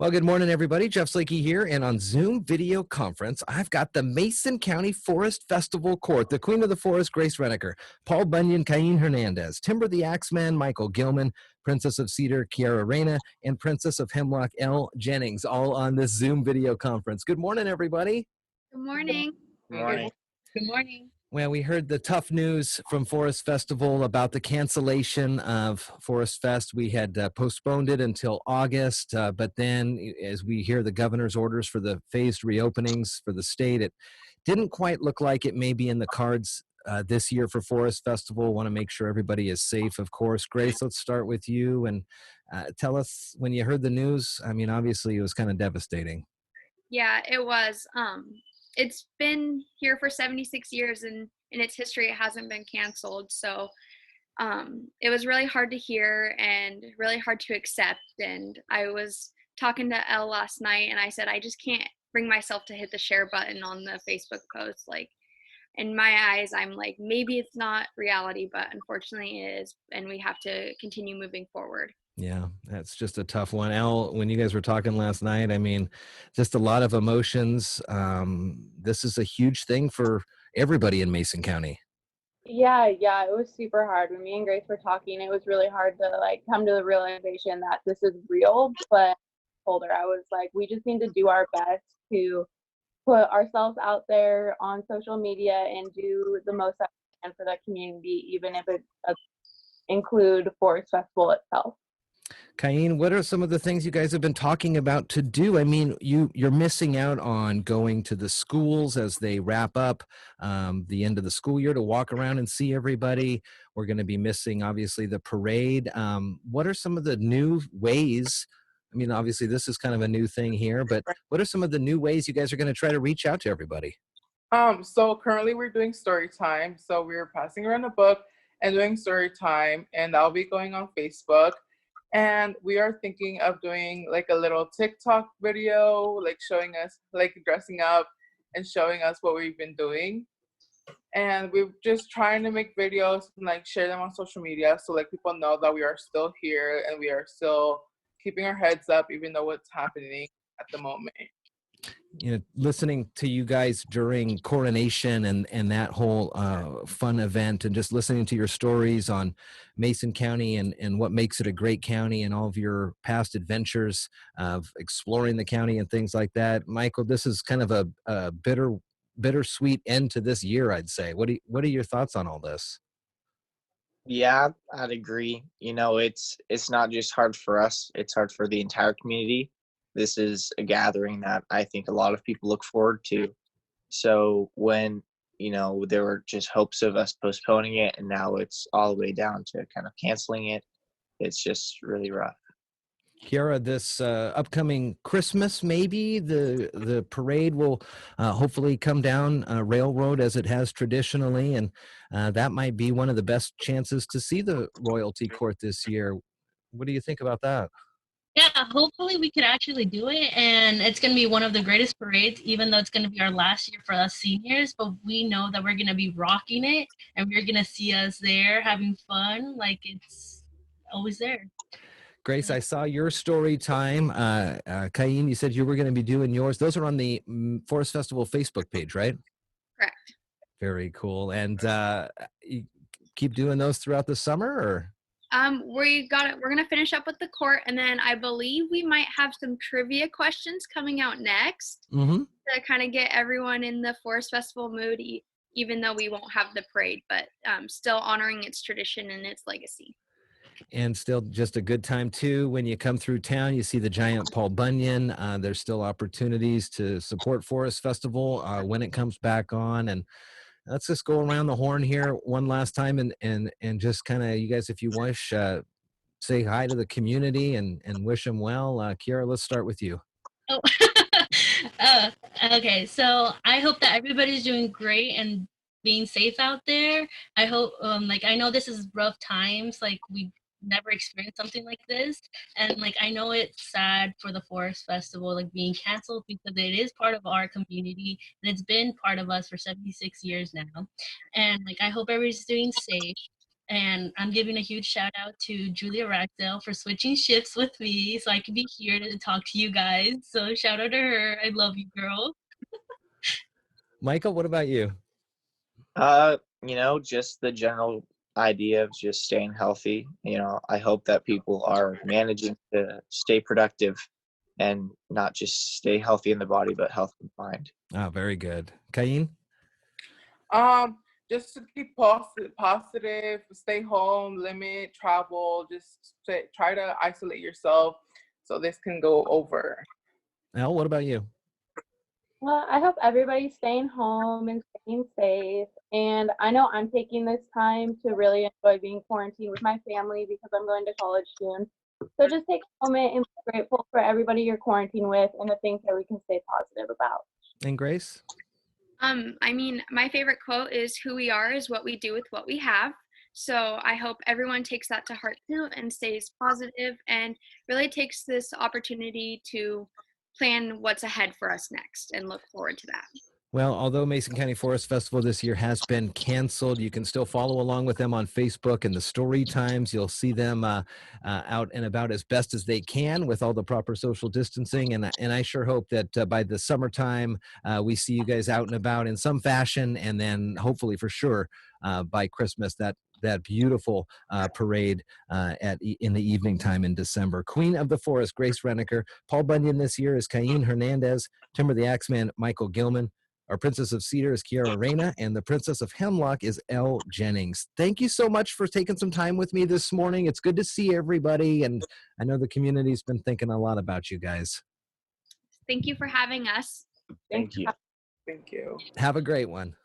Well, good morning, everybody. Jeff Slakey here, and on Zoom video conference, I've got the Mason County Forest Festival Court, the Queen of the Forest, Grace Reneker, Paul Bunyan, Cain Hernandez, Timber the Axeman, Michael Gilman, Princess of Cedar, Kiara Reyna, and Princess of Hemlock, Elle Jennings, all on this Zoom video conference. Good morning, everybody. Good morning. Good morning. Good morning. Well, we heard the tough news from Forest Festival about the cancellation of Forest Fest. We had postponed it until August, but then as we hear the governor's orders for the phased reopenings for the state, it didn't quite look like it may be in the cards this year for Forest Festival. Want to make sure everybody is safe, of course. Grace, let's start with you and tell us when you heard the news. I mean, obviously it was kind of devastating. Yeah, it was. It's been here for 76 years, and in its history, it hasn't been canceled. So it was really hard to hear and really hard to accept. And I was talking to Elle last night, and I said, I just can't bring myself to hit the share button on the Facebook post. Like, in my eyes, I'm like, maybe it's not reality, but unfortunately it is, and we have to continue moving forward. Yeah, that's just a tough one. Al, when you guys were talking last night, I mean, just a lot of emotions. This is a huge thing for everybody in Mason County. Yeah, it was super hard. When me and Grace were talking, it was really hard to come to the realization that this is real. But I told her, I was like, we just need to do our best to put ourselves out there on social media and do the most that we can for the community, even if it does include Forest Festival itself. Cain, what are some of the things you guys have been talking about to do? I mean, you're missing out on going to the schools as they wrap up the end of the school year to walk around and see everybody. We're going to be missing, obviously, the parade. What are some of the new ways? I mean, obviously, this is kind of a new thing here, but what are some of the new ways you guys are going to try to reach out to everybody? So currently we're doing story time. So we're passing around a book and doing story time, and that'll be going on Facebook. And we are thinking of doing like a little TikTok video, like showing us, like dressing up and showing us what we've been doing. And we're just trying to make videos and like share them on social media so like people know that we are still here and we are still keeping our heads up even though what's happening at the moment. You know, listening to you guys during coronation and that whole fun event, and just listening to your stories on Mason County and what makes it a great county and all of your past adventures of exploring the county and things like that. Michael, this is kind of a bittersweet end to this year, I'd say. What are your thoughts on all this? Yeah, I'd agree. You know, it's not just hard for us, it's hard for the entire community. This is a gathering that I think a lot of people look forward to. So when, you know, there were just hopes of us postponing it and now it's all the way down to kind of canceling it, it's just really rough. Kiara, this upcoming Christmas, maybe the parade will hopefully come down Railroad as it has traditionally, and that might be one of the best chances to see the royalty court this year. What do you think about that? Yeah, hopefully we could actually do it, and it's going to be one of the greatest parades, even though it's going to be our last year for us seniors, but we know that we're going to be rocking it, and we're going to see us there having fun like it's always there. Grace, I saw your story time. Cain, you said you were going to be doing yours. Those are on the Forest Festival Facebook page, right? Correct. Very cool. And you keep doing those throughout the summer, or? We're gonna finish up with the court, and then I believe we might have some trivia questions coming out next to kind of get everyone in the Forest Festival mood, even though we won't have the parade, but still honoring its tradition and its legacy. And still just a good time too. When you come through town, you see the giant Paul Bunyan. There's still opportunities to support Forest Festival when it comes back on. And let's just go around the horn here one last time and just kind of, you guys, if you wish, say hi to the community and wish them well. Kiara, let's start with you. Oh, okay. So I hope that everybody's doing great and being safe out there. I hope, I know this is rough times. Like, we never experienced something like this, and I know it's sad for the Forest Festival being canceled, because it is part of our community and it's been part of us for 76 years now. And I hope everybody's doing safe, And I'm giving a huge shout out to Julia Ragsdale for switching shifts with me so I can be here to talk to you guys. So shout out to her. I love you, girl. Michael, what about you? Just the general idea of just staying healthy. I hope that people are managing to stay productive and not just stay healthy in the body, but healthy in mind. Oh, very good. Cain? Just to keep positive, stay home, limit travel, just try to isolate yourself so this can go over. Al, what about you? Well, I hope everybody's staying home and staying safe. And I know I'm taking this time to really enjoy being quarantined with my family because I'm going to college soon. So just take a moment and be grateful for everybody you're quarantined with and the things that we can stay positive about. And Grace? I mean, my favorite quote is "Who we are is what we do with what we have." So I hope everyone takes that to heart too and stays positive and really takes this opportunity to plan what's ahead for us next and look forward to that. Well, although Mason County Forest Festival this year has been canceled, you can still follow along with them on Facebook and the story times. You'll see them out and about as best as they can with all the proper social distancing. And I sure hope that by the summertime, we see you guys out and about in some fashion. And then hopefully for sure by Christmas, that beautiful parade in the evening time in December. Queen of the Forest, Grace Reniker. Paul Bunyan this year is Cain Hernandez. Timber the Axeman, Michael Gilman. Our Princess of Cedar is Kiara Reyna, and the Princess of Hemlock is Elle Jennings. Thank you so much for taking some time with me this morning. It's good to see everybody, and I know the community's been thinking a lot about you guys. Thank you for having us. Thank you. Thank you. Have a great one.